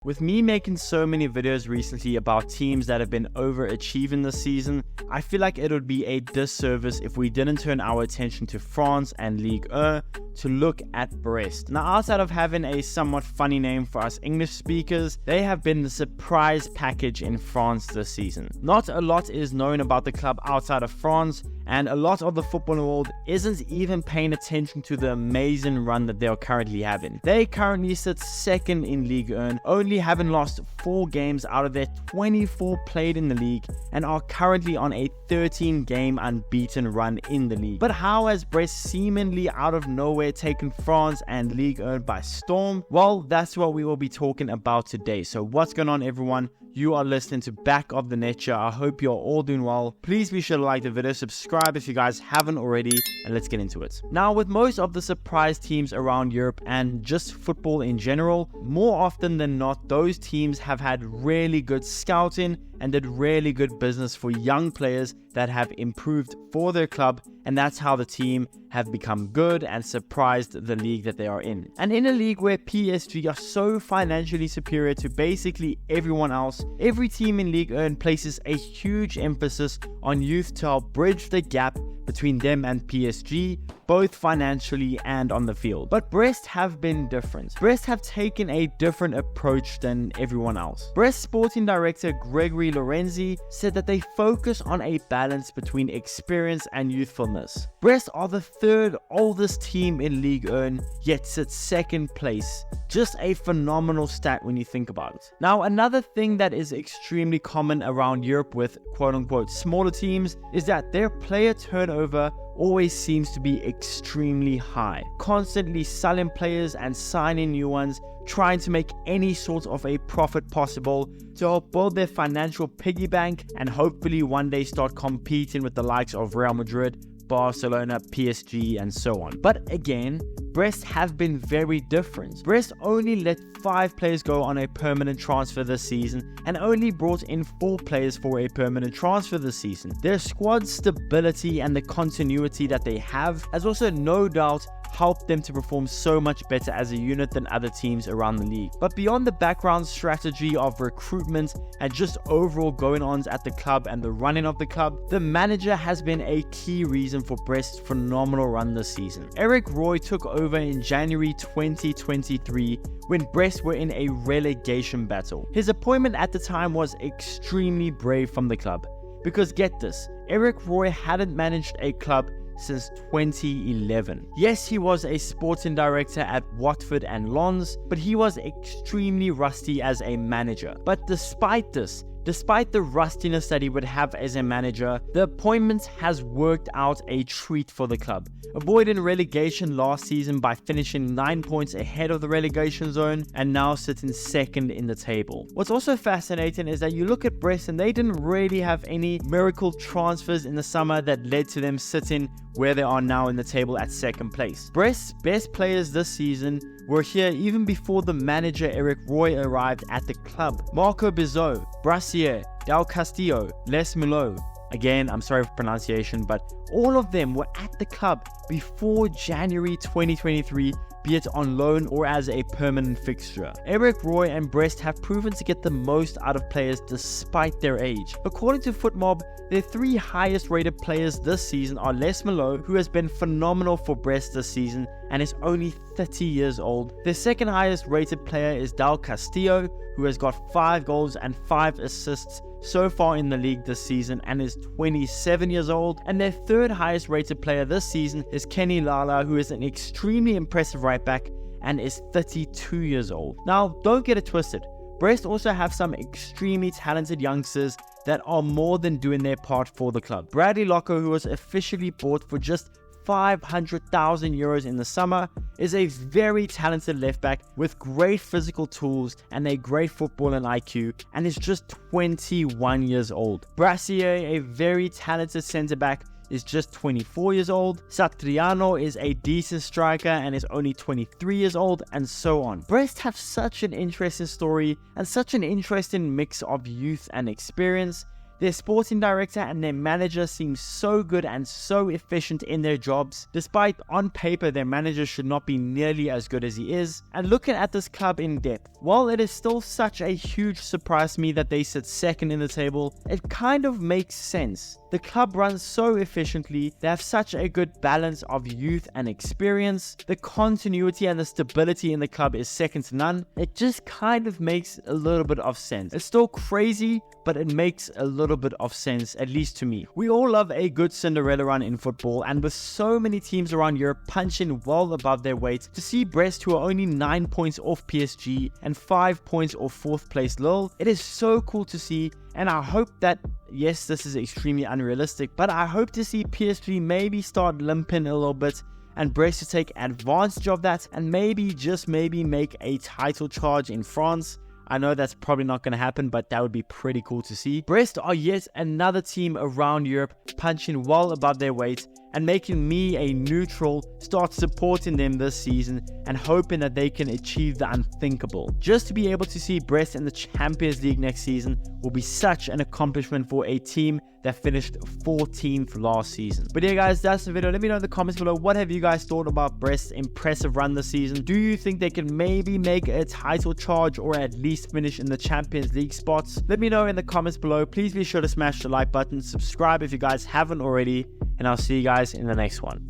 With me making so many videos recently about teams that have been overachieving this season, I feel like it would be a disservice if we didn't turn our attention to France and Ligue to look at Brest. Now, outside of having a somewhat funny name for us English speakers, they have been the surprise package in France this season. Not a lot is known about the club outside of France, and a lot of the football world isn't even paying attention to the amazing run that they are currently having. They currently sit second in Ligue 1, only having lost 4 games out of their 24 played in the league, and are currently on a 13-game unbeaten run in the league. But how has Brest seemingly out of nowhere taken France and Ligue 1 by storm? Well, that's what we will be talking about today. So what's going on, everyone? You are listening to Back of the Net. I hope you're all doing well. Please be sure to like the video, subscribe if you guys haven't already, and let's get into it. Now, with most of the surprise teams around Europe and just football in general, more often than not, those teams have had really good scouting and did really good business for young players that have improved for their club, and that's how the team have become good and surprised the league that they are in. And in a league where PSG are so financially superior to basically everyone else, every team in Ligue 1 places a huge emphasis on youth to help bridge the gap between them and PSG, both financially and on the field. But Brest have been different. Brest have taken a different approach than everyone else. Brest sporting director Gregory Lorenzi said that they focus on a balance between experience and youthfulness. Brest are the third oldest team in Ligue 1, yet sit second place. Just a phenomenal stat when you think about it. Now, another thing that is extremely common around Europe with quote-unquote smaller teams is that their player turnover always seems to be extremely high, constantly selling players and signing new ones, trying to make any sort of a profit possible to help build their financial piggy bank and hopefully one day start competing with the likes of Real Madrid, Barcelona, PSG, and so on. But again, Brest have been very different. Brest only let 5 players go on a permanent transfer this season and only brought in 4 players for a permanent transfer this season. Their squad stability and the continuity that they have has also no doubt helped them to perform so much better as a unit than other teams around the league. But beyond the background strategy of recruitment and just overall going-ons at the club and the running of the club, the manager has been a key reason for Brest's phenomenal run this season. Eric Roy took over in January 2023 when Brest were in a relegation battle. His appointment at the time was extremely brave from the club, because get this, Eric Roy hadn't managed a club since 2011. Yes, he was a sporting director at Watford and Lens, but he was extremely rusty as a manager. But despite this, despite the rustiness that he would have as a manager, the appointment has worked out a treat for the club, avoiding relegation last season by finishing 9 points ahead of the relegation zone and now sitting second in the table. What's also fascinating is that you look at Brest and they didn't really have any miracle transfers in the summer that led to them sitting where they are now in the table at second place. Brest's best players this season were here even before the manager Eric Roy arrived at the club. Marco Bizot, Brassier, Del Castillo, Les Mulot. Again, I'm sorry for pronunciation, but all of them were at the club before January 2023, be it on loan or as a permanent fixture. Eric Roy and Brest have proven to get the most out of players despite their age. According to FootMob, their 3 highest rated players this season are Les Mulot, who has been phenomenal for Brest this season and is only 30 years old. Their second highest rated player is Del Castillo, who has got 5 goals and 5 assists so far in the league this season and is 27 years old. And their third highest rated player this season is Kenny Lala, who is an extremely impressive right back and is 32 years old. Now, don't get it twisted. Brest also have some extremely talented youngsters that are more than doing their part for the club. Bradley Locko, who was officially bought for just 500,000 euros in the summer, is a very talented left back with great physical tools and a great footballing IQ, and is just 21 years old. Brassier, a very talented centre back, is just 24 years old. Satriano is a decent striker and is only 23 years old, and so on. Brest have such an interesting story and such an interesting mix of youth and experience Their sporting director and their manager seem so good and so efficient in their jobs, despite on paper their manager should not be nearly as good as he is. And looking at this club in depth, while it is still such a huge surprise to me that they sit second in the table, it kind of makes sense. The club runs so efficiently, they have such a good balance of youth and experience, the continuity and the stability in the club is second to none. It just kind of makes a little bit of sense. It's still crazy, but it makes a little bit of sense, at least to me. We all love a good Cinderella run in football, and with so many teams around Europe punching well above their weight, to see Brest, who are only 9 points off PSG and 5 points off 4th place Lille, it is so cool to see. And I hope that, yes, this is extremely unrealistic, but I hope to see PSG maybe start limping a little bit and Brest to take advantage of that and maybe, just maybe, make a title charge in France. I know that's probably not going to happen, but that would be pretty cool to see. Brest are yet another team around Europe punching well above their weight and making me, a neutral, start supporting them this season and hoping that they can achieve the unthinkable. Just to be able to see Brest in the Champions League next season will be such an accomplishment for a team that finished 14th last season. But yeah guys, that's the video. Let me know in the comments below, what have you guys thought about Brest's impressive run this season? Do you think they can maybe make a title charge or at least finish in the Champions League spots? Let me know in the comments below. Please be sure to smash the like button, subscribe if you guys haven't already, and I'll see you guys in the next one.